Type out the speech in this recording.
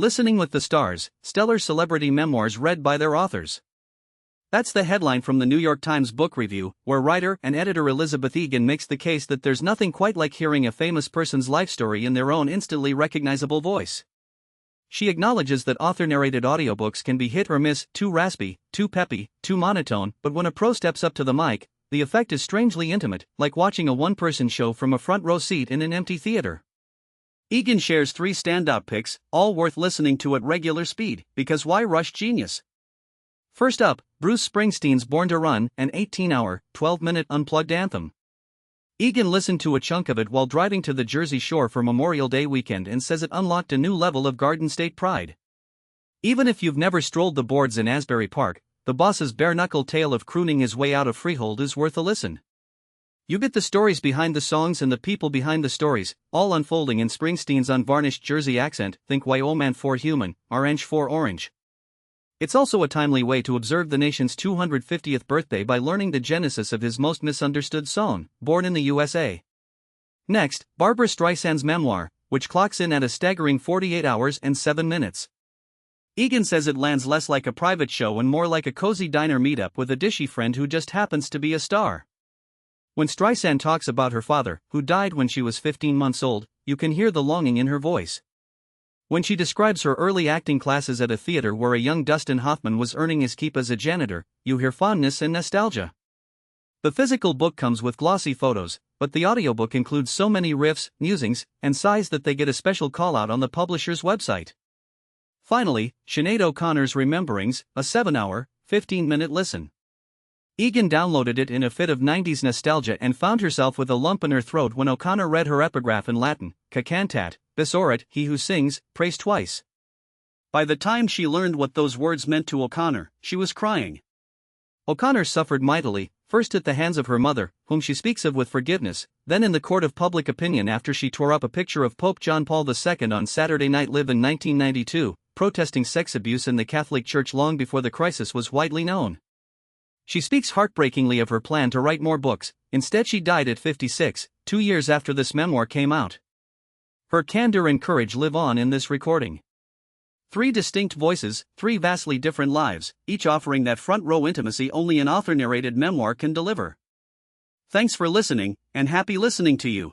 Listening with the Stars, Stellar Celebrity Memoirs Read by Their Authors. That's the headline from the New York Times Book Review, where writer and editor Elizabeth Egan makes the case that there's nothing quite like hearing a famous person's life story in their own instantly recognizable voice. She acknowledges that author-narrated audiobooks can be hit or miss, too raspy, too peppy, too monotone, but when a pro steps up to the mic, the effect is strangely intimate, like watching a one-person show from a front-row seat in an empty theater. Egan shares 3 standout picks, all worth listening to at regular speed, because why rush genius? First up, Bruce Springsteen's Born to Run, an 18-hour, 12-minute unplugged anthem. Egan listened to a chunk of it while driving to the Jersey Shore for Memorial Day weekend and says it unlocked a new level of Garden State pride. Even if you've never strolled the boards in Asbury Park, the boss's bare-knuckle tale of crooning his way out of Freehold is worth a listen. You get the stories behind the songs and the people behind the stories, all unfolding in Springsteen's unvarnished Jersey accent, think Wyoming for human, orange for orange. It's also a timely way to observe the nation's 250th birthday by learning the genesis of his most misunderstood song, Born in the USA. Next, Barbra Streisand's memoir, which clocks in at a staggering 48 hours and 7 minutes. Egan says it lands less like a private show and more like a cozy diner meetup with a dishy friend who just happens to be a star. When Streisand talks about her father, who died when she was 15 months old, you can hear the longing in her voice. When she describes her early acting classes at a theater where a young Dustin Hoffman was earning his keep as a janitor, you hear fondness and nostalgia. The physical book comes with glossy photos, but the audiobook includes so many riffs, musings, and sighs that they get a special call-out on the publisher's website. Finally, Sinead O'Connor's Rememberings, a 7-hour, 15-minute listen. Egan downloaded it in a fit of 90s nostalgia and found herself with a lump in her throat when O'Connor read her epigraph in Latin, "Ca cantat, bis orat, he who sings, prays twice." By the time she learned what those words meant to O'Connor, she was crying. O'Connor suffered mightily, first at the hands of her mother, whom she speaks of with forgiveness, then in the court of public opinion after she tore up a picture of Pope John Paul II on Saturday Night Live in 1992, protesting sex abuse in the Catholic Church long before the crisis was widely known. She speaks heartbreakingly of her plan to write more books. Instead, she died at 56, 2 years after this memoir came out. Her candor and courage live on in this recording. 3 distinct voices, 3 vastly different lives, each offering that front-row intimacy only an author-narrated memoir can deliver. Thanks for listening, and happy listening to you.